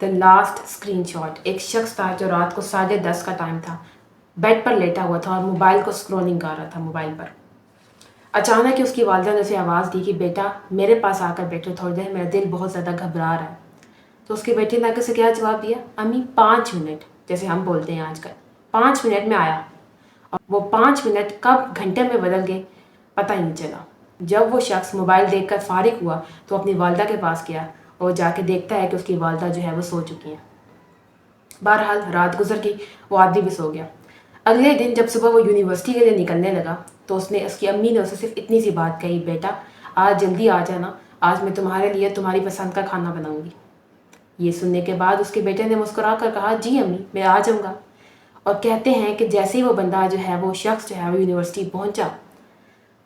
The last screen shot, ایک شخص تھا جو رات کو 10:30 کا ٹائم تھا، بیڈ پر لیٹا ہوا تھا اور موبائل کو اسکرولنگ کر رہا تھا موبائل پر۔ اچانک اس کی والدہ نے اسے آواز دی کہ بیٹا میرے پاس آ کر بیٹھو تھوڑی دیر، میرا دل بہت زیادہ گھبرا رہا ہے۔ تو اس کے بیٹے نے اسے کیا جواب دیا؟ امی 5 منٹ، جیسے ہم بولتے ہیں آج کل، 5 منٹ میں آیا۔ اور وہ 5 منٹ کب گھنٹے میں بدل گئے پتہ ہی نہیں چلا۔ جب وہ شخص موبائل دیکھ کر فارغ ہوا تو اپنی والدہ کے پاس گیا اور جا کے دیکھتا ہے کہ اس کی والدہ جو ہے وہ سو چکی ہیں۔ بہرحال رات گزر گئی، وہ آدمی بھی سو گیا۔ اگلے دن جب صبح وہ یونیورسٹی کے لیے نکلنے لگا تو اس کی امی نے اسے صرف اتنی سی بات کہی، بیٹا آج جلدی آ جانا، آج میں تمہارے لیے تمہاری پسند کا کھانا بناؤں گی۔ یہ سننے کے بعد اس کے بیٹے نے مسکرا کر کہا جی امی میں آ جاؤں گا۔ اور کہتے ہیں کہ جیسے ہی وہ بندہ جو ہے وہ شخص جو ہے وہ یونیورسٹی پہنچا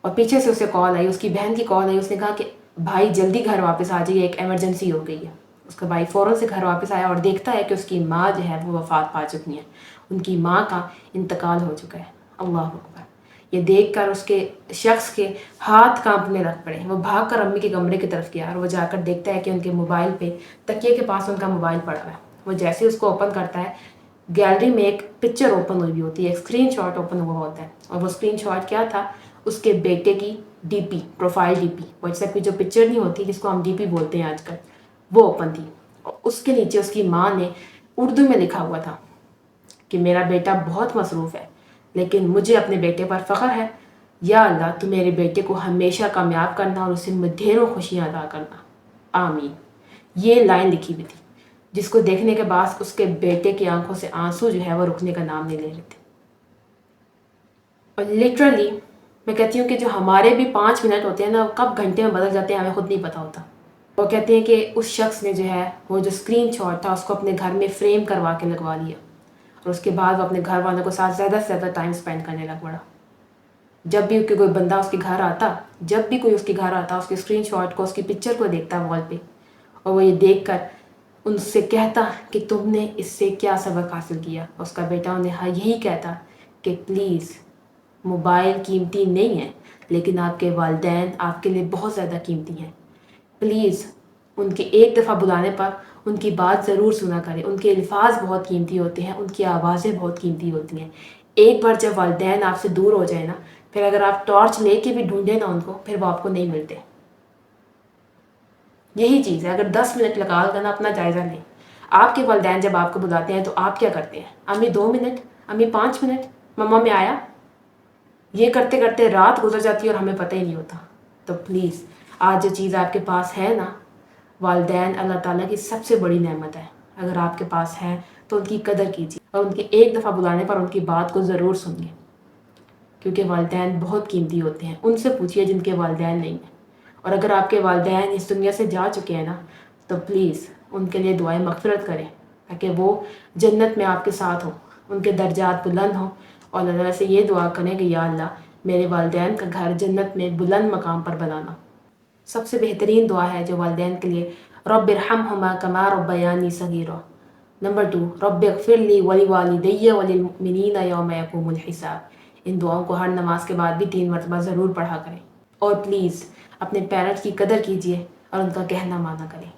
اور پیچھے سے اسے کال آئی، اس کی بہن کی کال آئی، اس نے کہا کہ بھائی جلدی گھر واپس آ جائیے، ایک ایمرجنسی ہو گئی ہے۔ اس کا بھائی فوراً سے گھر واپس آیا اور دیکھتا ہے کہ اس کی ماں جو ہے وہ وفات پا چکی ہیں، ان کی ماں کا انتقال ہو چکا ہے۔ اللہ اکبر! یہ دیکھ کر اس کے شخص کے ہاتھ کانپنے لگ پڑے۔ وہ بھاگ کر امی کے کمرے کی طرف گیا اور وہ جا کر دیکھتا ہے کہ ان کے موبائل پہ تکیے کے پاس ان کا موبائل پڑا ہوا ہے۔ وہ جیسے اس کو اوپن کرتا ہے، گیلری میں ایک پکچر اوپن ہوئی ہوتی ہے، ایک اسکرین شاٹ اوپن ہوا ہوتا ہے، اور وہ اسکرین شاٹ کیا تھا؟ اس کے بیٹے کی D P, profile D P, what's app کی جو پکچر نہیں ہوتی جس کو ہم ڈی پی بولتے ہیں آج کل، وہ اوپن تھی۔ اور اس کے نیچے اس کی ماں نے اردو میں لکھا ہوا تھا کہ میرا بیٹا بہت مصروف ہے لیکن مجھے اپنے بیٹے پر فخر ہے، یا اللہ تو میرے بیٹے کو ہمیشہ کامیاب کرنا اور اسے ڈھیروں خوشیاں عطا کرنا، آمین۔ یہ لائن لکھی ہوئی تھی جس کو دیکھنے کے بعد اس کے بیٹے کی آنکھوں سے آنسو جو ہے وہ رکنے کا نام نہیں لے رہے تھے۔ اور لٹرلی میں کہتی ہوں کہ جو ہمارے بھی 5 منٹ ہوتے ہیں نا، وہ کب گھنٹے میں بدل جاتے ہیں ہمیں خود نہیں پتہ ہوتا۔ وہ کہتے ہیں کہ اس شخص نے جو ہے وہ جو اسکرین شاٹ تھا اس کو اپنے گھر میں فریم کروا کے لگوا لیا، اور اس کے بعد وہ اپنے گھر والوں کے ساتھ زیادہ سے زیادہ ٹائم اسپینڈ کرنے لگ پڑا۔ جب بھی کوئی بندہ اس کے گھر آتا، اس کے اسکرین شاٹ کو، اس کی پکچر کو دیکھتا وال پہ، اور وہ یہ دیکھ کر ان سے کہتا کہ تم نے اس سے کیا سبق حاصل کیا؟ اس کا بیٹا انہیں یہی کہتا کہ پلیز موبائل قیمتی نہیں ہے لیکن آپ کے والدین آپ کے لیے بہت زیادہ قیمتی ہیں، پلیز ان کے ایک دفعہ بلانے پر ان کی بات ضرور سنا کریں، ان کے الفاظ بہت قیمتی ہوتے ہیں، ان کی آوازیں بہت قیمتی ہوتی ہیں۔ ایک بار جب والدین آپ سے دور ہو جائے نا، پھر اگر آپ ٹارچ لے کے بھی ڈھونڈیں نا ان کو، پھر وہ آپ کو نہیں ملتے۔ یہی چیز ہے، اگر 10 منٹ لگا کر نا اپنا جائزہ لیں، آپ کے والدین جب آپ کو بلاتے ہیں تو آپ کیا کرتے ہیں؟ امی 2 منٹ، امی 5 منٹ، مما میں آیا، یہ کرتے کرتے رات گزر جاتی ہے اور ہمیں پتہ ہی نہیں ہوتا۔ تو پلیز آج جو چیز آپ کے پاس ہے نا، والدین اللہ تعالیٰ کی سب سے بڑی نعمت ہے، اگر آپ کے پاس ہے تو ان کی قدر کیجیے اور ان کے ایک دفعہ بلانے پر ان کی بات کو ضرور سنیے، کیونکہ والدین بہت قیمتی ہوتے ہیں۔ ان سے پوچھیے جن کے والدین نہیں ہیں، اور اگر آپ کے والدین اس دنیا سے جا چکے ہیں نا تو پلیز ان کے لیے دعائیں مغفرت کریں تاکہ وہ جنت میں آپ کے ساتھ ہوں، ان کے درجات بلند ہوں، اور اللہ تعالیٰ سے یہ دعا کریں کہ یا اللہ میرے والدین کا گھر جنت میں بلند مقام پر بنانا۔ سب سے بہترین دعا ہے جو والدین کے لیے، رب ارحمہما کما ربیانی صغیرا۔ نمبر 2، رب اغفر لی ولوالدی وللمؤمنین یوم یقوم الحساب۔ ان دعاؤں کو ہر نماز کے بعد بھی 3 مرتبہ ضرور پڑھا کریں، اور پلیز اپنے پیرنٹس کی قدر کیجیے اور ان کا کہنا مانا کریں۔